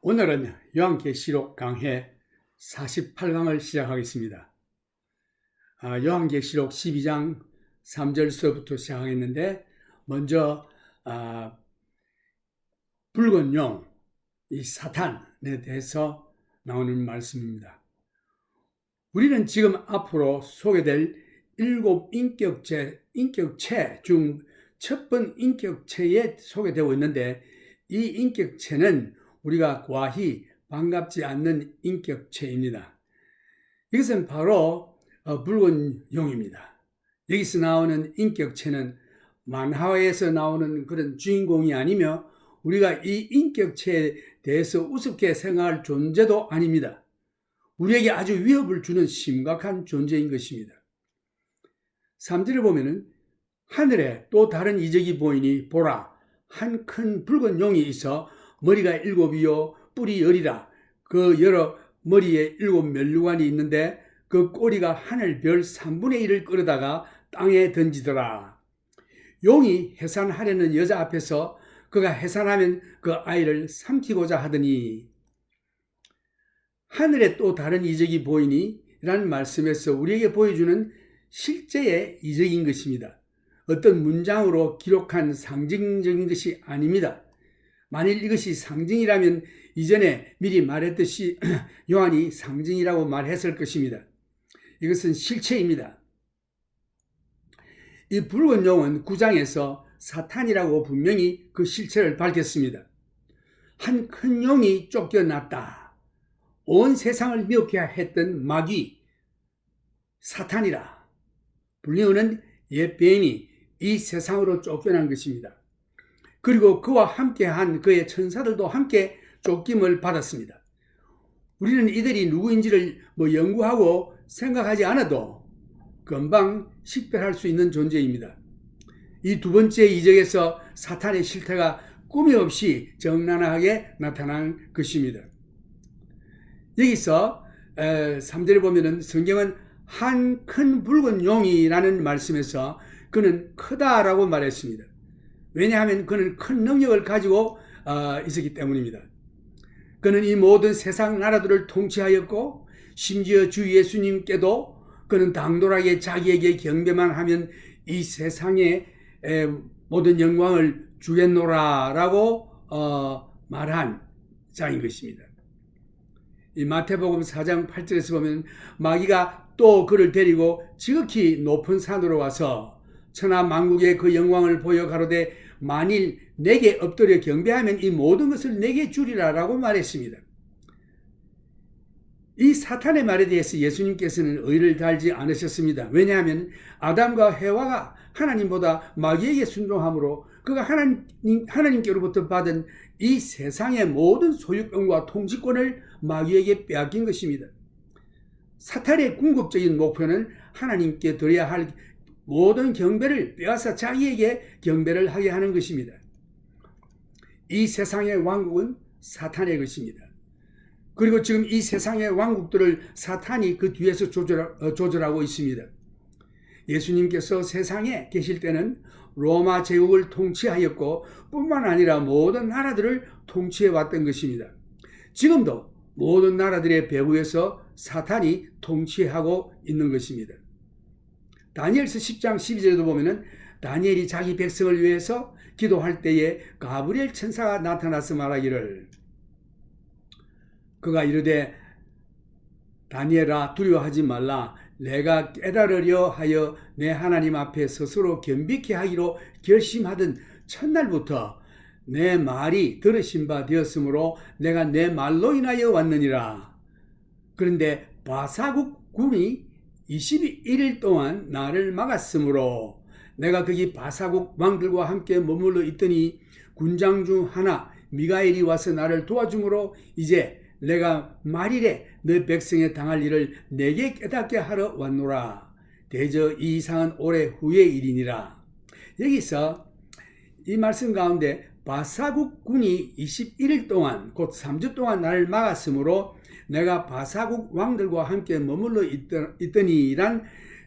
오늘은 요한계시록 강해 48강을 시작하겠습니다. 요한계시록 12장 3절서부터 시작하겠는데 먼저 붉은 용, 이 사탄에 대해서 나오는 말씀입니다. 우리는 지금 앞으로 소개될 7 인격체 중 첫 번 인격체에 소개되고 있는데, 이 인격체는 우리가 과히 반갑지 않는 인격체입니다. 이것은 바로 붉은 용입니다. 여기서 나오는 인격체는 만화에서 나오는 그런 주인공이 아니며 우리가 이 인격체에 대해서 우습게 생각할 존재도 아닙니다. 우리에게 아주 위협을 주는 심각한 존재인 것입니다. 3절에 보면은 하늘에 또 다른 이적이 보이니 보라, 한 큰 붉은 용이 있어 머리가 7이요 뿔이 10이라. 그 여러 머리에 7 면류관이 있는데 그 꼬리가 하늘 별 3분의 1을 끌어다가 땅에 던지더라. 용이 해산하려는 여자 앞에서 그가 해산하면 그 아이를 삼키고자 하더니, 하늘에 또 다른 이적이 보이니 라는 말씀에서 우리에게 보여주는 실제의 이적인 것입니다. 어떤 문장으로 기록한 상징적인 것이 아닙니다. 만일 이것이 상징이라면 이전에 미리 말했듯이 요한이 상징이라고 말했을 것입니다. 이것은 실체입니다. 이 붉은 용은 9장에서 사탄이라고 분명히 그 실체를 밝혔습니다. 한 큰 용이 쫓겨났다. 온 세상을 미혹해 했던 마귀 사탄이라 불리우는 옛 뱀이 이 세상으로 쫓겨난 것입니다. 그리고 그와 함께한 그의 천사들도 함께 쫓김을 받았습니다. 우리는 이들이 누구인지를 연구하고 생각하지 않아도 금방 식별할 수 있는 존재입니다. 이 두 번째 이적에서 사탄의 실태가 꾸밈 없이 적나라하게 나타난 것입니다. 여기서 3절에 보면은 성경은 한 큰 붉은 용이라는 말씀에서 그는 크다라고 말했습니다. 왜냐하면 그는 큰 능력을 가지고 있었기 때문입니다. 그는 이 모든 세상 나라들을 통치하였고 심지어 주 예수님께도 그는 당돌하게 자기에게 경배만 하면 이 세상의 모든 영광을 주겠노라라고 말한 자인 것입니다. 이 마태복음 4장 8절에서 보면 마귀가 또 그를 데리고 지극히 높은 산으로 와서 천하 만국의 그 영광을 보여 가로되 만일 내게 엎드려 경배하면 이 모든 것을 내게 주리라 라고 말했습니다. 이 사탄의 말에 대해서 예수님께서는 의를 달지 않으셨습니다. 왜냐하면 아담과 해와가 하나님보다 마귀에게 순종함으로 그가 하나님께로부터 받은 이 세상의 모든 소유권과 통치권을 마귀에게 빼앗긴 것입니다. 사탄의 궁극적인 목표는 하나님께 드려야 할 모든 경배를 빼앗아 자기에게 경배를 하게 하는 것입니다. 이 세상의 왕국은 사탄의 것입니다. 그리고 지금 이 세상의 왕국들을 사탄이 그 뒤에서 조절하고 있습니다. 예수님께서 세상에 계실 때는 로마 제국을 통치하였고 뿐만 아니라 모든 나라들을 통치해 왔던 것입니다. 지금도 모든 나라들의 배후에서 사탄이 통치하고 있는 것입니다. 다니엘서 10장 12절에도 보면은 다니엘이 자기 백성을 위해서 기도할 때에 가브리엘 천사가 나타나서 말하기를, 그가 이르되 다니엘아 두려워하지 말라. 내가 깨달으려 하여 내 하나님 앞에 스스로 겸비케 하기로 결심하던 첫날부터 내 말이 들으신 바 되었으므로 내가 내 말로 인하여 왔느니라. 그런데 바사국 군이 21일 동안 나를 막았으므로 내가 거기 바사국 왕들과 함께 머물러 있더니 군장 중 하나 미가엘이 와서 나를 도와주므로 이제 내가 말일에 너 백성에 당할 일을 내게 깨닫게 하러 왔노라. 대저 이 이상은 오래 후의 일이니라. 여기서 이 말씀 가운데 바사국 군이 21일 동안 곧 3주 동안 나를 막았으므로 내가 바사국 왕들과 함께 머물러 있더니란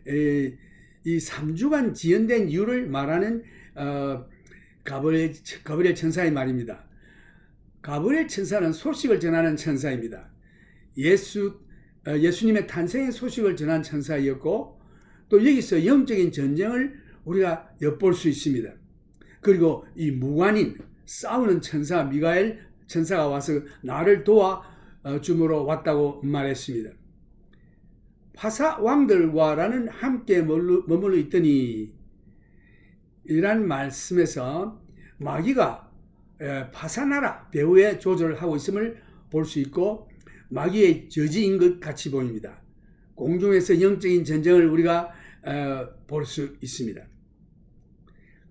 이 3주간 지연된 이유를 말하는 가브리엘 천사의 말입니다. 가브리엘 천사는 소식을 전하는 천사입니다. 예수님의 탄생의 소식을 전한 천사였고 또 여기서 영적인 전쟁을 우리가 엿볼 수 있습니다. 그리고 이 무관인 싸우는 천사 미가엘 천사가 와서 나를 도와주므로 왔다고 말했습니다. 파사 왕들과라는 함께 머물러 있더니 이란 말씀에서 마귀가 파사나라 배후에 조절을 하고 있음을 볼 수 있고 마귀의 저지인 것 같이 보입니다. 공중에서 영적인 전쟁을 우리가 볼 수 있습니다.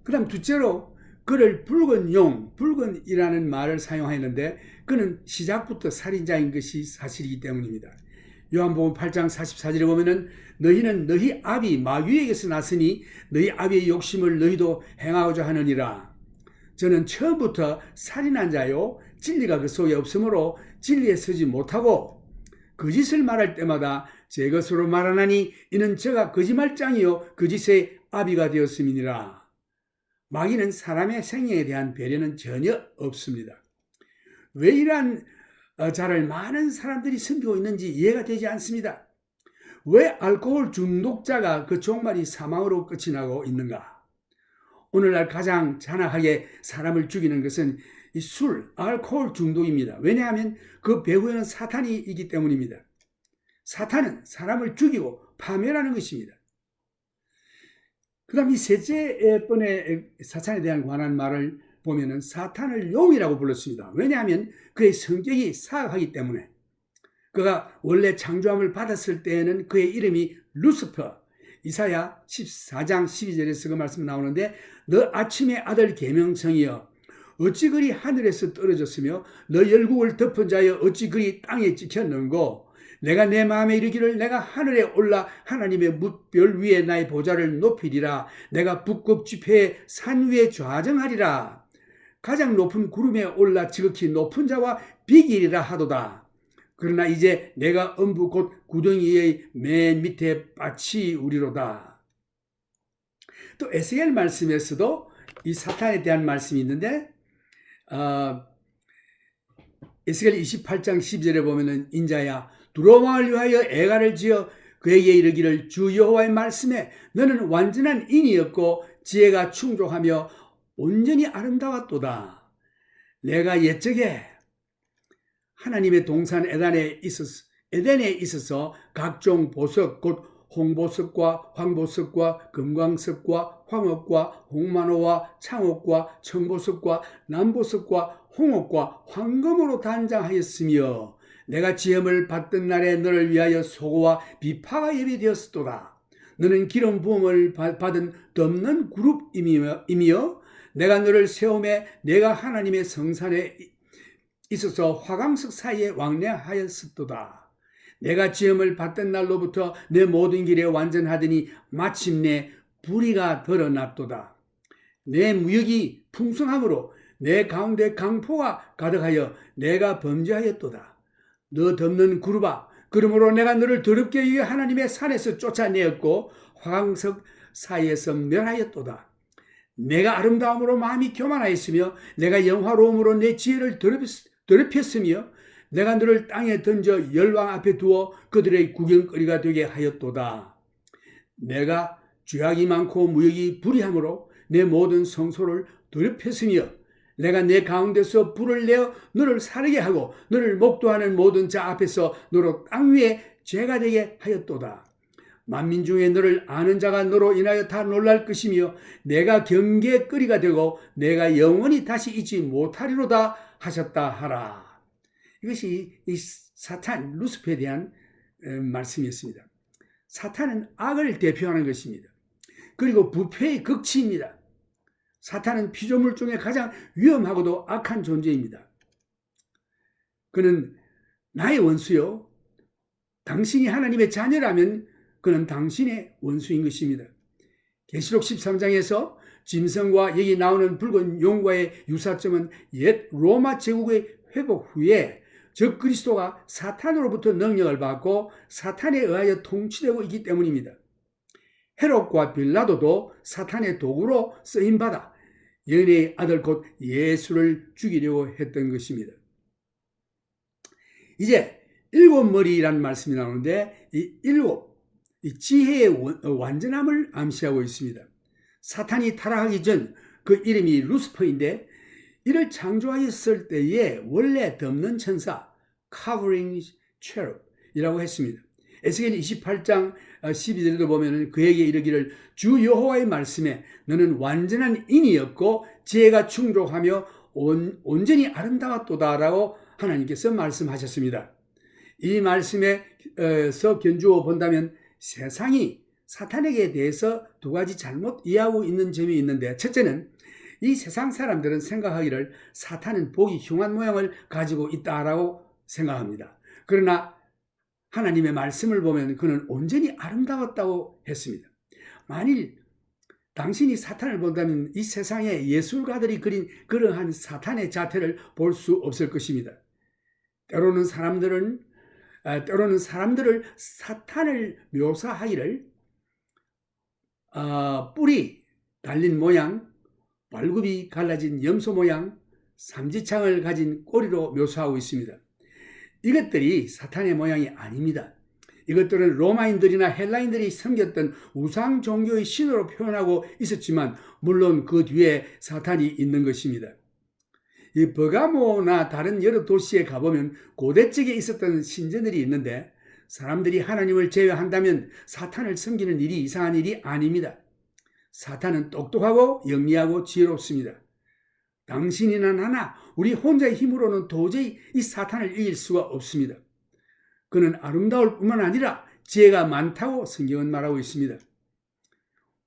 그 다음 둘째로 그를 붉은 용, 붉은이라는 말을 사용하였는데 그는 시작부터 살인자인 것이 사실이기 때문입니다. 요한복음 8장 44절에 보면은 너희는 너희 아비 마귀에게서 났으니 너희 아비의 욕심을 너희도 행하고자 하느니라. 저는 처음부터 살인한 자요 진리가 그 속에 없으므로 진리에 서지 못하고 거짓을 말할 때마다 제 것으로 말하나니 이는 제가 거짓말장이요 거짓의 아비가 되었음이니라. 마귀는 사람의 생명에 대한 배려는 전혀 없습니다. 왜 이러한 자를 많은 사람들이 섬기고 있는지 이해가 되지 않습니다. 왜 알코올 중독자가 그 종말이 사망으로 끝이 나고 있는가? 오늘날 가장 잔악하게 사람을 죽이는 것은 이 술, 알코올 중독입니다. 왜냐하면 그 배후에는 사탄이 있기 때문입니다. 사탄은 사람을 죽이고 파멸하는 것입니다. 그 다음 이 셋째 번의 사탄에 대한 관한 말을 보면은 사탄을 용이라고 불렀습니다. 왜냐하면 그의 성격이 사악하기 때문에. 그가 원래 창조함을 받았을 때에는 그의 이름이 루스퍼, 이사야 14장 12절에서 그 말씀 나오는데 너 아침의 아들 계명성이여 어찌 그리 하늘에서 떨어졌으며 너 열국을 덮은 자여 어찌 그리 땅에 찍혔는고 내가 내 마음에 이르기를 내가 하늘에 올라 하나님의 뭇별 위에 나의 보좌를 높이리라. 내가 북극 지폐의 산 위에 좌정하리라. 가장 높은 구름에 올라 지극히 높은 자와 비기리라 하도다. 그러나 이제 내가 엄부 곧 구덩이의 맨 밑에 빠치우리로다. 또 에스겔 말씀에서도 이 사탄에 대한 말씀이 있는데 에스겔 28장 12절에 보면은 인자야 두로왕을 위하여 애가를 지어 그에게 이르기를 주 여호와의 말씀에 너는 완전한 인이었고 지혜가 충족하며 온전히 아름다웠도다. 내가 옛적에 하나님의 동산 에덴에 있어서 각종 보석 곧 홍보석과 황보석과 금광석과 황옥과 홍만호와 창옥과 청보석과 남보석과 홍옥과 황금으로 단장하였으며 내가 지음을 받던 날에 너를 위하여 소고와 비파가 예비되었도다. 너는 기름 부음을 받은 덮는 그룹이며 내가 너를 세움에 내가 하나님의 성산에 있어서 화강석 사이에 왕래하였었도다. 내가 지음을 받던 날로부터 내 모든 길에 완전하더니 마침내 불의가 드러났도다. 내 무역이 풍성함으로 내 가운데 강포가 가득하여 내가 범죄하였도다. 너 덮는 그룹아, 그러므로 내가 너를 더럽게 위해 하나님의 산에서 쫓아내었고 화강석 사이에서 멸하였도다. 내가 아름다움으로 마음이 교만하였으며 내가 영화로움으로 내 지혜를 더럽혔으며 내가 너를 땅에 던져 열왕 앞에 두어 그들의 구경거리가 되게 하였도다. 내가 죄악이 많고 무역이 불의함으로 내 모든 성소를 더럽혔으며 내가 내 가운데서 불을 내어 너를 사르게 하고 너를 목도하는 모든 자 앞에서 너로 땅 위에 죄가 되게 하였도다. 만민 중에 너를 아는 자가 너로 인하여 다 놀랄 것이며 내가 경계거리가 되고 내가 영원히 다시 잊지 못하리로다 하셨다 하라. 이것이 이 사탄 루스퍼에 대한 말씀이었습니다. 사탄은 악을 대표하는 것입니다. 그리고 부패의 극치입니다. 사탄은 피조물 중에 가장 위험하고도 악한 존재입니다. 그는 나의 원수요. 당신이 하나님의 자녀라면 그는 당신의 원수인 것입니다. 계시록 13장에서 짐승과 여기 나오는 붉은 용과의 유사점은 옛 로마 제국의 회복 후에 적 그리스도가 사탄으로부터 능력을 받고 사탄에 의하여 통치되고 있기 때문입니다. 헤롯과 빌라도도 사탄의 도구로 쓰임받아 연애의 아들 곧 예수를 죽이려고 했던 것입니다. 이제 일곱 머리라는 말씀이 나오는데 이 일곱, 이 지혜의 완전함을 암시하고 있습니다. 사탄이 타락하기 전 그 이름이 루스퍼인데 이를 창조하였을 때에 원래 덮는 천사 covering cherub이라고 했습니다. 에스겔 28장 12절에도 보면 그에게 이르기를 주 여호와의 말씀에 너는 완전한 인이었고 지혜가 충족하며 온전히 아름다웠도다라고 하나님께서 말씀하셨습니다. 이 말씀에서 견주어 본다면 세상이 사탄에게 대해서 두 가지 잘못 이해하고 있는 점이 있는데, 첫째는 이 세상 사람들은 생각하기를 사탄은 복이 흉한 모양을 가지고 있다라고 생각합니다. 그러나 하나님의 말씀을 보면 그는 온전히 아름다웠다고 했습니다. 만일 당신이 사탄을 본다면 이 세상의 예술가들이 그린 그러한 사탄의 자태를 볼 수 없을 것입니다. 때로는 사람들을 사탄을 묘사하기를 뿔이 달린 모양, 발굽이 갈라진 염소 모양, 삼지창을 가진 꼬리로 묘사하고 있습니다. 이것들이 사탄의 모양이 아닙니다. 이것들은 로마인들이나 헬라인들이 섬겼던 우상 종교의 신으로 표현하고 있었지만 물론 그 뒤에 사탄이 있는 것입니다. 이 버가모나 다른 여러 도시에 가보면 고대 쪽에 있었던 신전들이 있는데 사람들이 하나님을 제외한다면 사탄을 섬기는 일이 이상한 일이 아닙니다. 사탄은 똑똑하고 영리하고 지혜롭습니다. 당신이나 나나 우리 혼자의 힘으로는 도저히 이 사탄을 이길 수가 없습니다. 그는 아름다울 뿐만 아니라 지혜가 많다고 성경은 말하고 있습니다.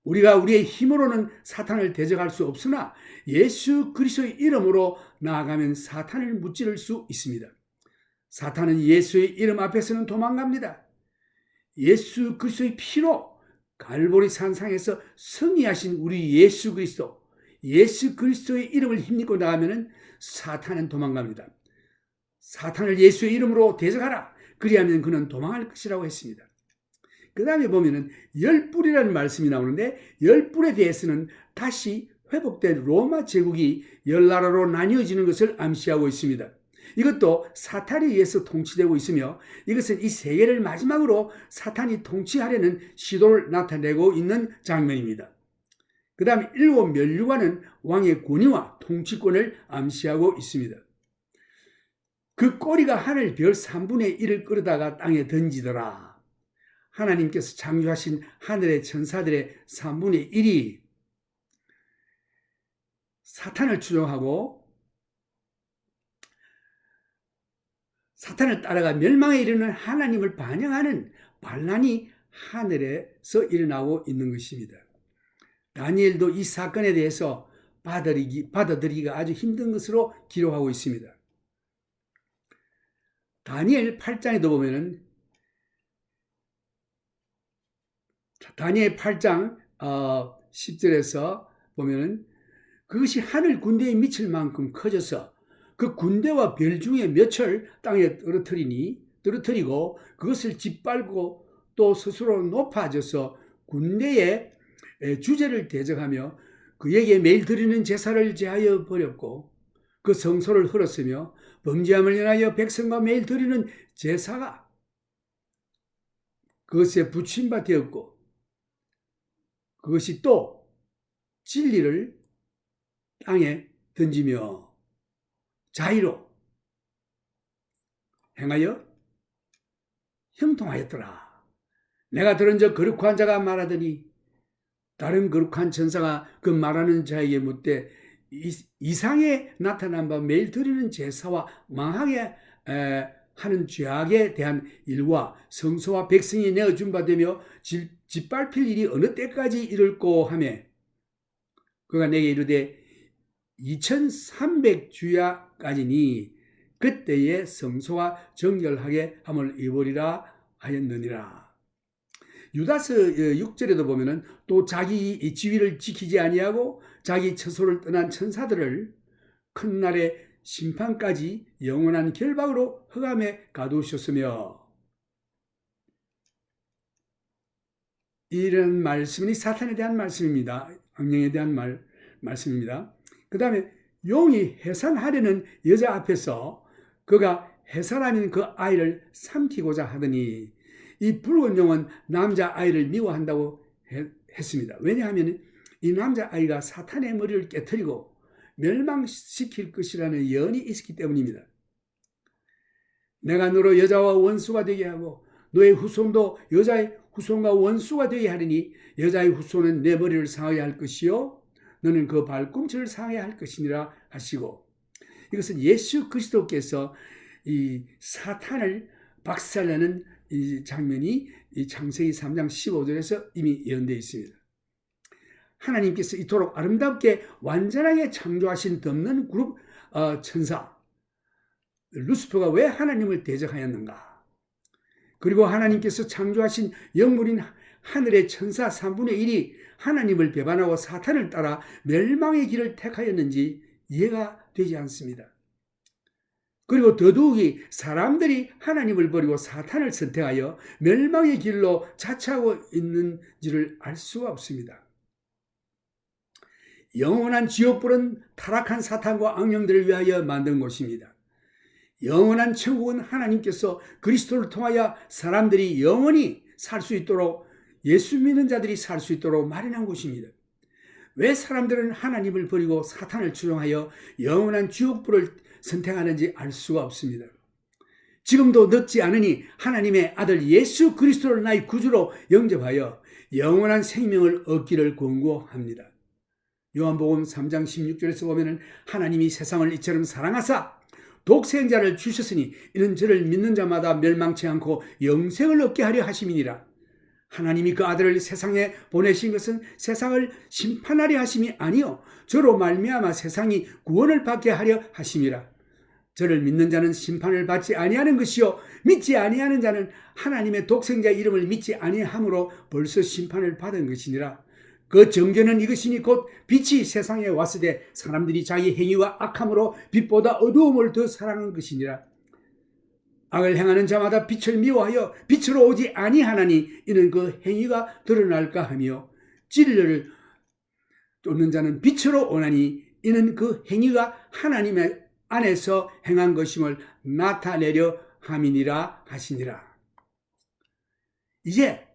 우리가 우리의 힘으로는 사탄을 대적할 수 없으나 예수 그리스도의 이름으로 나아가면 사탄을 무찌를 수 있습니다. 사탄은 예수의 이름 앞에서는 도망갑니다. 예수 그리스도의 피로 갈보리 산상에서 승리하신 우리 예수 그리스도의 이름을 힘입고 나가면 사탄은 도망갑니다. 사탄을 예수의 이름으로 대적하라. 그리하면 그는 도망할 것이라고 했습니다. 그 다음에 보면은 열뿔이라는 말씀이 나오는데 열뿔에 대해서는 다시 회복된 로마 제국이 열 나라로 나뉘어지는 것을 암시하고 있습니다. 이것도 사탄에 의해서 통치되고 있으며 이것은 이 세계를 마지막으로 사탄이 통치하려는 시도를 나타내고 있는 장면입니다. 그 다음에 일곱 면류관은 왕의 권위와 통치권을 암시하고 있습니다. 그 꼬리가 하늘 별 3분의 1을 끌어다가 땅에 던지더라. 하나님께서 창조하신 하늘의 천사들의 3분의 1이 사탄을 추종하고 사탄을 따라가 멸망에 이르는 하나님을 반영하는 반란이 하늘에서 일어나고 있는 것입니다. 다니엘도 이 사건에 대해서 받아들이기가 아주 힘든 것으로 기록하고 있습니다. 다니엘 8장에도 보면은 다니엘 8장 10절에서 보면은 그것이 하늘 군대에 미칠 만큼 커져서 그 군대와 별 중에 몇을 땅에 떨어뜨리고 그것을 짓밟고 또 스스로 높아져서 군대의 주제를 대적하며 그에게 매일 드리는 제사를 제하여 버렸고 그 성소를 헐었으며 범죄함을 인하여 백성과 매일 드리는 제사가 그것에 붙임바 되었고 그것이 또 진리를 땅에 던지며 자의로 행하여 형통하였더라. 내가 들은 저 거룩한 자가 말하더니 다른 거룩한 천사가 그 말하는 자에게 묻되 이상에 나타난 바 매일 드리는 제사와 망하게 하는 죄악에 대한 일과 성소와 백성이 내어준 바 되며 짓밟힐 일이 어느 때까지 이를꼬 하며 그가 내게 이르되 2300주야까지니 그때에 성소와 정결하게 함을 입으리라 하였느니라. 유다서 6절에도 보면은 또 자기 지위를 지키지 아니하고 자기 처소를 떠난 천사들을 큰 날의 심판까지 영원한 결박으로 흑암에 가두셨으며 이런 말씀이 사탄에 대한 말씀입니다. 악령에 대한 말씀입니다. 그 다음에 용이 해산하려는 여자 앞에서 그가 해사람인 그 아이를 삼키고자 하더니 이 붉은 용은 남자아이를 미워한다고 했습니다. 왜냐하면 이 남자아이가 사탄의 머리를 깨트리고 멸망시킬 것이라는 예언이 있었기 때문입니다. 내가 너로 여자와 원수가 되게 하고 너의 후손도 여자의 후손과 원수가 되게 하리니 여자의 후손은 내 머리를 상하게 할 것이요 너는 그 발꿈치를 상하게 할 것이니라 하시고, 이것은 예수 그리스도께서 이 사탄을 박살내는 이 장면이 이 창세기 3장 15절에서 이미 예언되어 있습니다. 하나님께서 이토록 아름답게 완전하게 창조하신 덮는 그룹 천사 루시퍼가 왜 하나님을 대적하였는가? 그리고 하나님께서 창조하신 영물인 하늘의 천사 3분의 1이 하나님을 배반하고 사탄을 따라 멸망의 길을 택하였는지 이해가 되지 않습니다. 그리고 더더욱이 사람들이 하나님을 버리고 사탄을 선택하여 멸망의 길로 자처하고 있는지를 알 수가 없습니다. 영원한 지옥불은 타락한 사탄과 악령들을 위하여 만든 곳입니다. 영원한 천국은 하나님께서 그리스도를 통하여 사람들이 영원히 살 수 있도록, 예수 믿는 자들이 살 수 있도록 마련한 곳입니다. 왜 사람들은 하나님을 버리고 사탄을 추종하여 영원한 지옥불을 선택하는지 알 수가 없습니다. 지금도 늦지 않으니 하나님의 아들 예수 그리스도를 나의 구주로 영접하여 영원한 생명을 얻기를 권고합니다. 요한복음 3장 16절에서 보면 하나님이 세상을 이처럼 사랑하사 독생자를 주셨으니 이는 저를 믿는 자마다 멸망치 않고 영생을 얻게 하려 하심이니라. 하나님이 그 아들을 세상에 보내신 것은 세상을 심판하려 하심이 아니요 저로 말미암아 세상이 구원을 받게 하려 하심이라. 저를 믿는 자는 심판을 받지 아니하는 것이요 믿지 아니하는 자는 하나님의 독생자 이름을 믿지 아니함으로 벌써 심판을 받은 것이니라. 그 정죄는 이것이니 곧 빛이 세상에 왔으되 사람들이 자기 행위와 악함으로 빛보다 어두움을 더 사랑한 것이니라. 악을 행하는 자마다 빛을 미워하여 빛으로 오지 아니하나니 이는 그 행위가 드러날까 하며 진리를 쫓는 자는 빛으로 오나니 이는 그 행위가 하나님의 안에서 행한 것임을 나타내려 함이니라 하시니라. 이제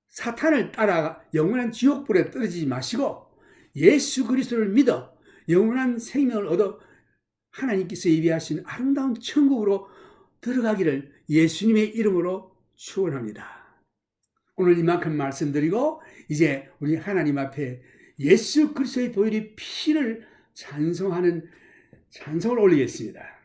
사탄을 따라 영원한 지옥불에 떨어지지 마시고 예수 그리스도를 믿어 영원한 생명을 얻어 하나님께서 예비하신 아름다운 천국으로 들어가기를 예수님의 이름으로 축원합니다. 오늘 이만큼 말씀드리고 이제 우리 하나님 앞에 예수 그리스도의 보혈의 피를 찬송하는 찬송을 올리겠습니다.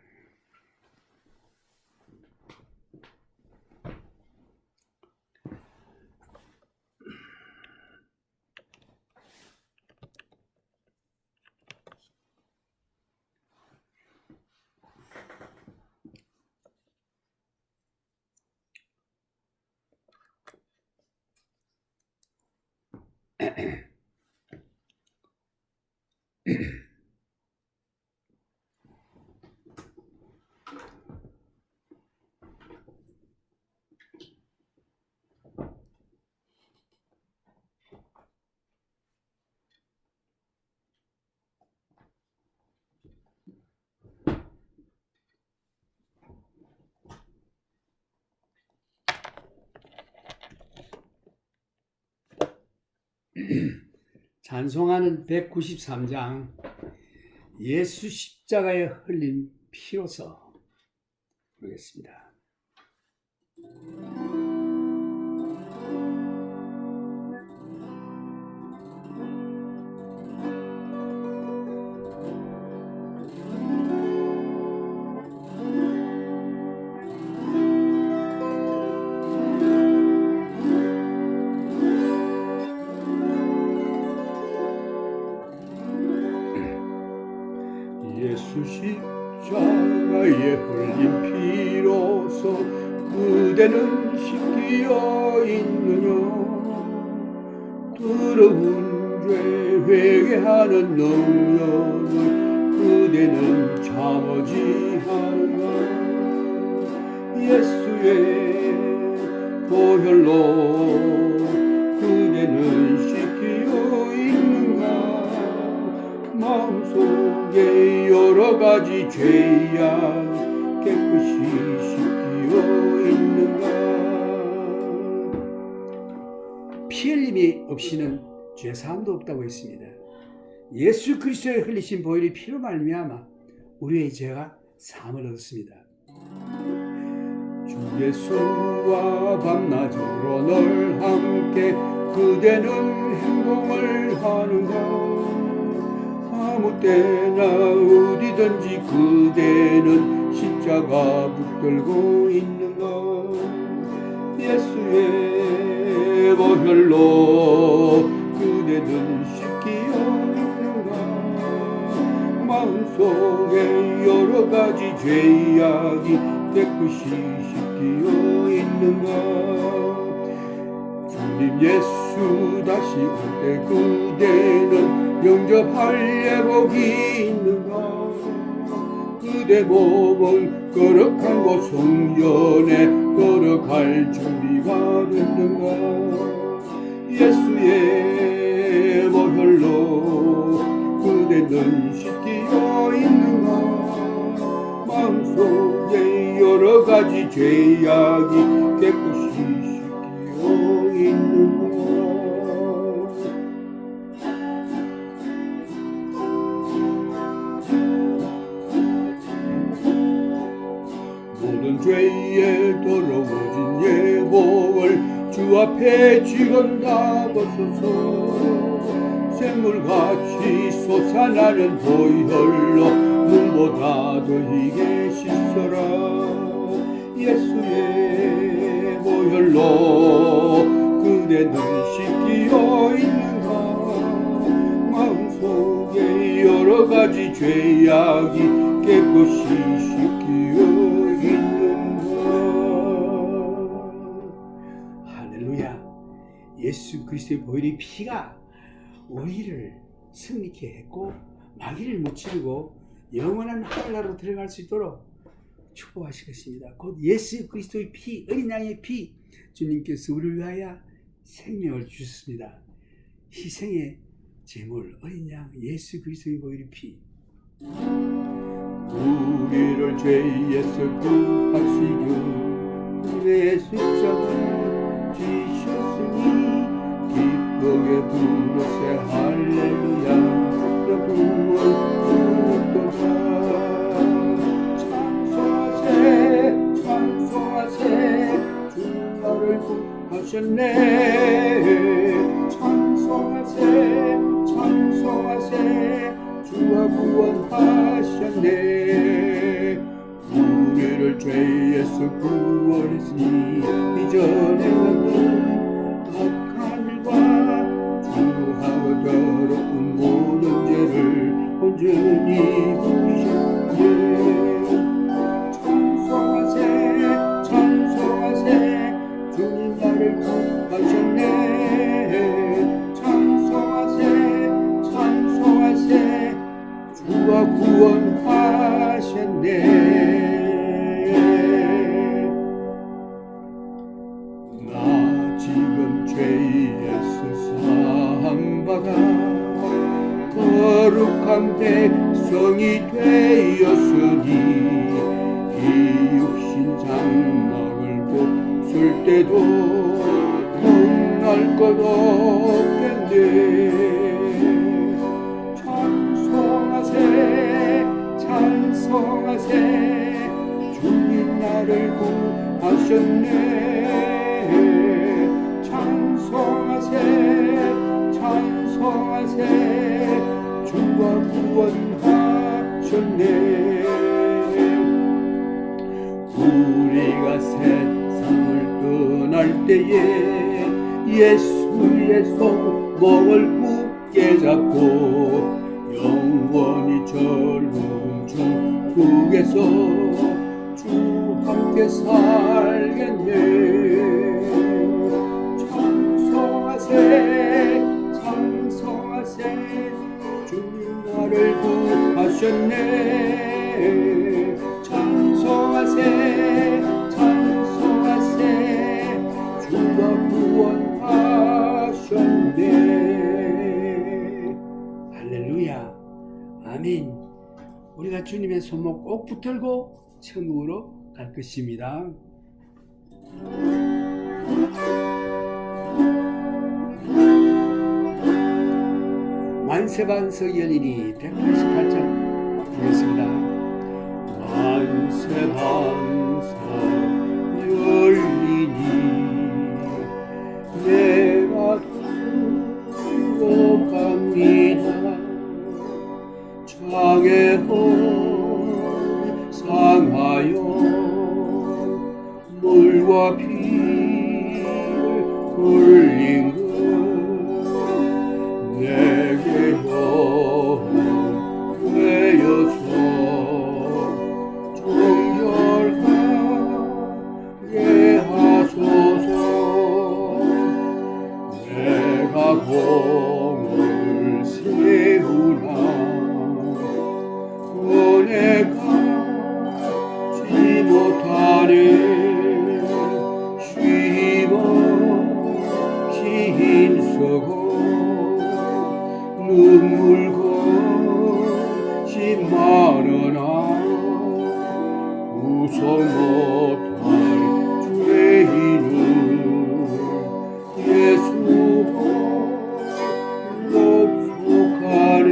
찬송하는 193장 예수 십자가에 흘린 피로서 부르겠습니다. 예수 십자가에 흘린 피로서 그대는 씻기어 있느냐. 더러운 죄 회개하는 능력을 그대는 참으지 않나. 예수의 보혈로 그대는 씻기어 있는가. 마음속에 여러 가지 죄악 깨끗이 예수님이 없이는 죄사함도 없다고 했습니다. 예수 그리스도의 흘리신 보혈의 피로 말미암아 우리의 죄가 사함을 얻었습니다. 주 예수와 밤낮으로 늘 함께 그대는 행동을 하는가. 아무 때나 어디든지 그대는 십자가 붙들고 있는가. 예수의 보혈로 그대는 씻기어 있는가. 마음속에 여러 가지 죄악이 깨끗이 씻기어 있는가. 주님 예수 다시 올 때 그대는 영접할 예복이 있는가. 그대 몸은 거룩한 곳 성전에 거룩할 준비가 됐는가. 예수의 보혈로 그대는 씻기어 있는가. 마음속에 여러 가지 죄악이 깨끗이 씻기어 있는가. 모든 죄에 더러워진 예복을 주 앞에 지금 다 벗어서 샘물같이 솟아나는 보혈로 눈보다 더 희게 씻어라. 예수의 보혈로 그대는 씻기어 있는가. 마음속에 여러 가지 죄악이 깨끗이 씻기어 있는가. 할렐루야. 예수 그리스도의 보혈의 피가 우리를 승리케 했고 마귀를 무찌르고 영원한 하늘나라로 들어갈 수 있도록 축복하시겠습니다. 곧 예수 그리스도의 피, 어린 양의 피, 주님께서 우리를 위하여 생명을 주셨습니다. 희생의 제물, 어린 양 예수 그리스도의 보혈의 피. 우리를 죄에서 구하시고 그의 십자가 지셨으니 기쁘게 부르세 할렐루야. 구원 얻도다. 찬송하세 찬송하세 주 나를 구하셨네. 찬송하세 찬송하세 주가 구원하셨네. 우리를 죄에서 구원했으니 이전에 없던 악한 일과 주하고 더러운 모든 죄를 온전히 부리셨네. 찬송하세 찬송하세 주님 나를 구하셨네. 찬송하세 찬송하세 주가 구원하셨네. 나 지금 죄에서 사함받아 거룩한 백성이 되었으니 이 육신 장막을 벗을 때도 겁날 것 없겠네. 찬송하세 찬송하세 주님 나를 구하셨네. 찬송하세 찬송하세 주가 구원하셨네. 우리가 세상을 떠날 때에 예수의 손목을 굳게 잡고 영원히 즐거운 천국에서 주 함께 살겠네. 찬송하세 찬송하세 주님 나를 구하셨네. 찬송하세 찬송하세 주가 구원하셨네. 할렐루야. 아멘. 우리가 주님의 손목 꼭 붙들고 천국으로 갈 것입니다. 만세반석 열리니 188장 보겠습니다. 만세반석 열리니 내가 들어갑니다. 장애홀 상하여 물과 피를 흘린 것 내게 영되어서 정결하게 하소서. 내가 공을 세우나 꺼내가지 못하네. 쉼없이 힘쓰고 눈물 것이 많으나 우성 못할 죄인을 예수 홀로 속하네.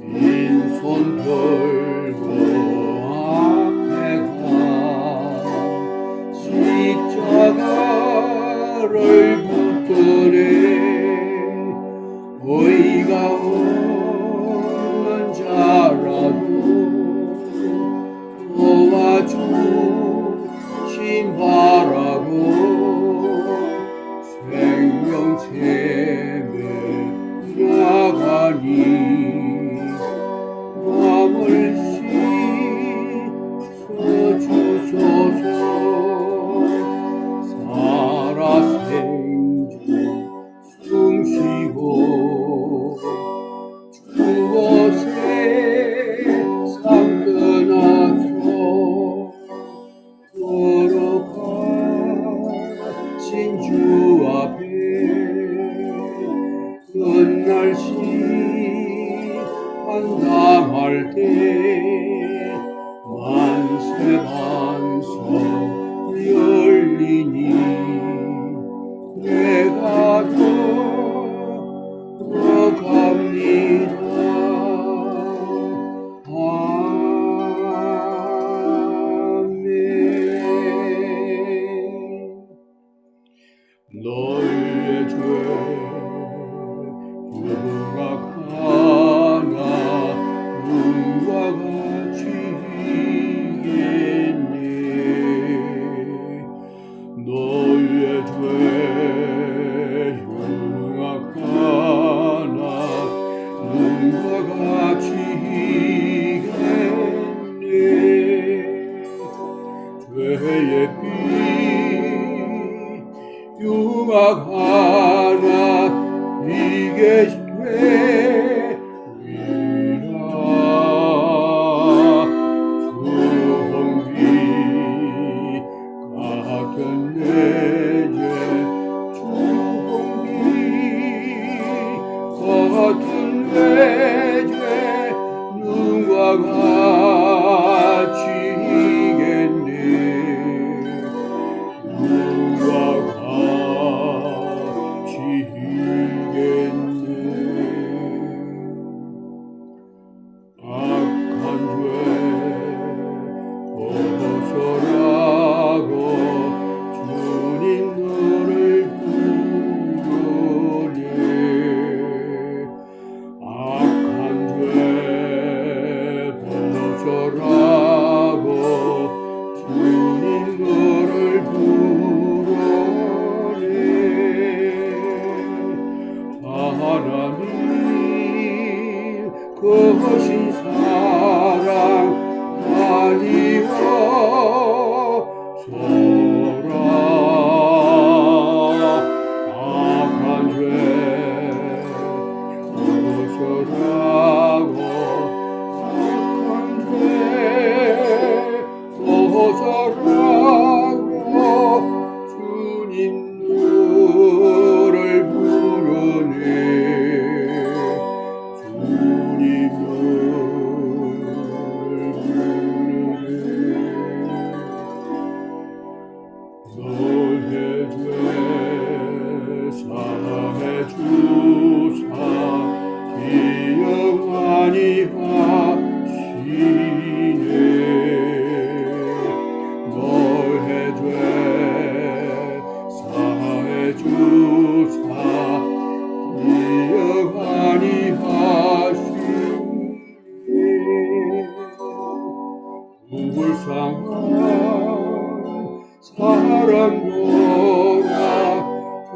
빈손 들고 앞에 가 십자가를 붙드네. 의가 없는 자라도 도와주신 바라고 생명샘에 나가니 마음을 씻어주소서. 살아 생존 숨쉬고 그곳에 상 떠나서 걸어가신 주 앞에 끝날 심판당할 때 만세반석 열리니 내가 들어갑니다. 아멘. 너의 죄 유각하나 눈과 같이 이겠네. 너의 죄 흉악하나 눈과 같이 이겠네. 죄의 피 흉악하나 이게 되리라. 주홍빛 같은 내 죄 주홍빛 같은 내 죄 눈과 같이 이겠네. 눈과 같이 이겠네. 악한 죄 벗어라고 주님 너를 부르네. 악한 죄 벗어라고 주님 너를 부르네. 하나님 거신 사랑 아니어서라. 악한 죄 벗어라고 악한 죄 벗어라고 주님 너를 부르네. 주님 너를 부르네. 영원히 하시네. 불쌍한 사랑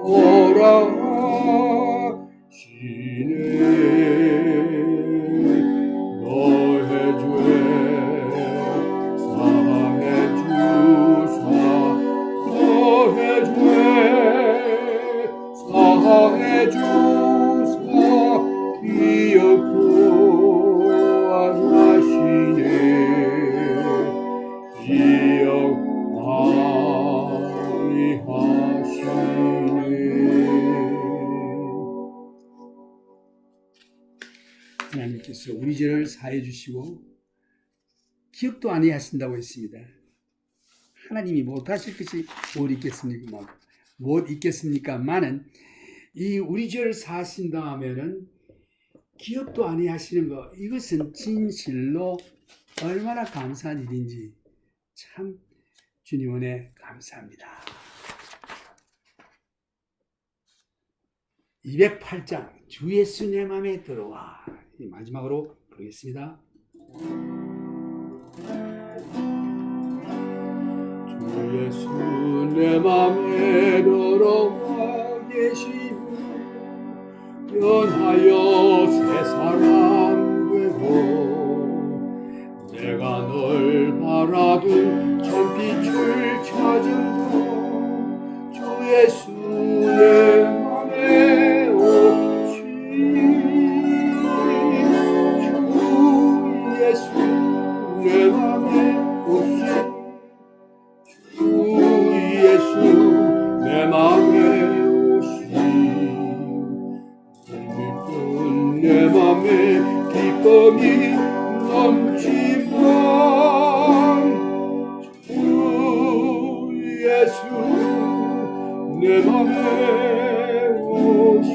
돌아오시네. 너의 죄 사해 주사, 너의 죄 사해 주사, 기억도 안 하시네. 기억 많이 하시네. 하나님께서 우리 죄를 사해 주시고 기억도 안 하신다고 했습니다. 하나님이 못하실 것이 못 있겠습니까만은 이 우리 죄를 사하신다 하면은 기억도 안 하시는 것, 이것은 진실로 얼마나 감사한 일인지 참 주님 은혜 감사합니다. 208장 주 예수 내 맘에 들어와, 마지막으로 부르겠습니다. 주 예수 내 맘에 들어와 계시니 변하여 새 사람 되고, 내가 널 바라둔 전빛을 찾은 주 예수 내 맘에 오시. 주 예수 내 맘에 오시. 주 예수 내 맘에 오시. 내 맘에 기쁨이 넘치만 주 예수 내 맘에 오시.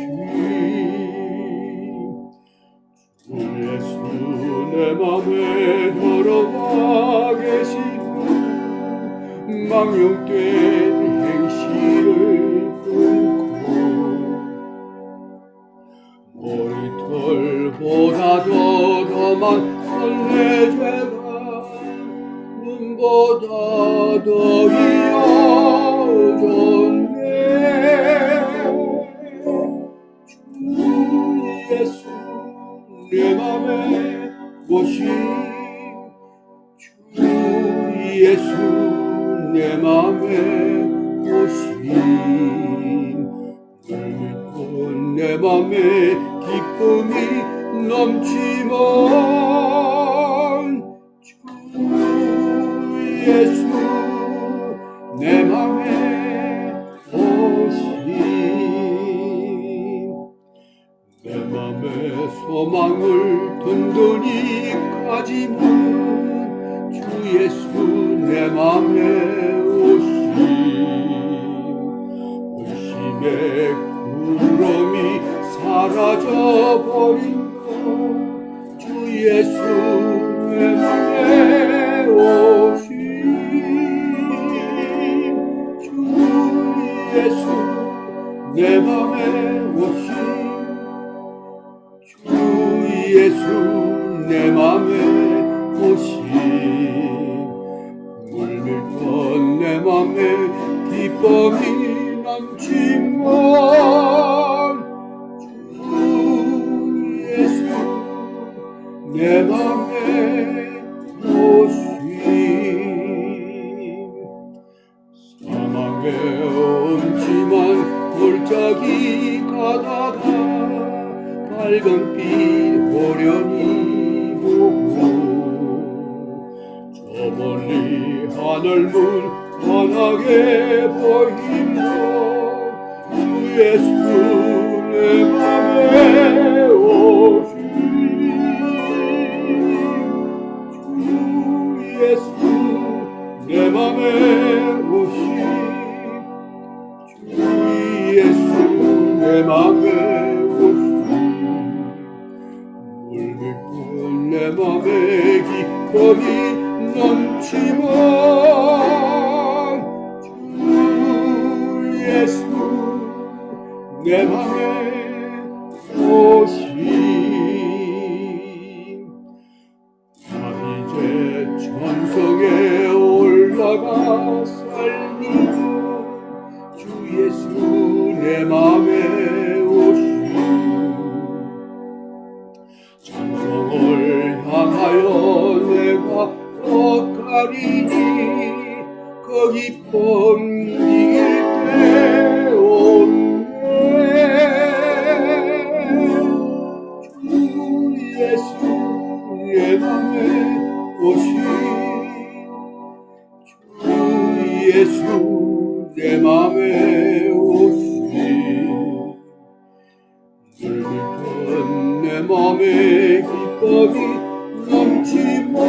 주 예수 내 맘에 들어와 계시는 망령된 행실을 끊고, 머리털보다도 더 많던 내 죄가 눈보다 더 이어졌네. 주 예수 내 맘에 오시. 주 예수 내 맘에 오시. 내 맘에 기쁨이 넘치면 주 예수 내 맘에 오시. 내 맘에 소망을 든든히 가지면 주 예수 내 맘에 오시. 의심의 구름이 사라져버린 주 예수 내 맘에 오시. 주 예수 내 맘에 오시. 주 예수 내 맘에 오시. 물밀던 내 맘에 기쁨이 넘치면 주 예수 내 맘에 오시. 사막에 엄지만 골짜기 가다가 밝은 빛 호련히 보고, 저 멀리 하늘문 환하게 보이며 주 예수 내 맘에 오시. 주 예수 내 맘에 오시. 주 예수 내 맘에 오시. 물밀고 내 맘에 기쁨이 넘치면 주 예수 내 맘에 오시. 오심 나 이제 천성에 올라가 살리는 주 예수 내 맘에 오심 천성을 향하여 내가 걷가리니 거기 번길 때 온네 주 예수 내 맘에 오심 주 예수 내 맘에 오심 늙던 내 맘에 기쁨이 넘치면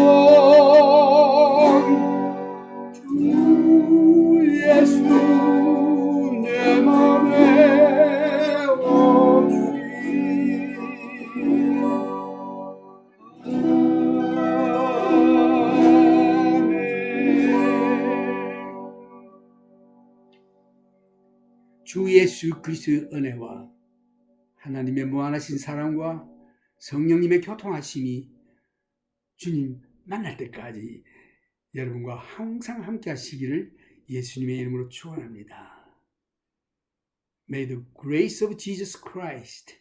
주 예수 내 맘에 오심 주 예수 그리스도의 은혜와 하나님의 무한하신 사랑과 성령님의 교통하심이 주님 만날 때까지 여러분과 항상 함께 하시기를 예수님의 이름으로 축원합니다. May the grace of Jesus Christ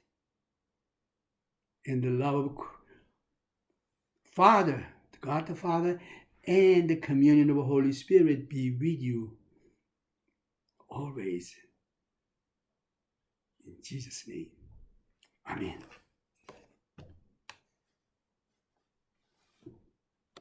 and the love of Father, God the Father, and the communion of the Holy Spirit be with you always. In Jesus' name. Amen.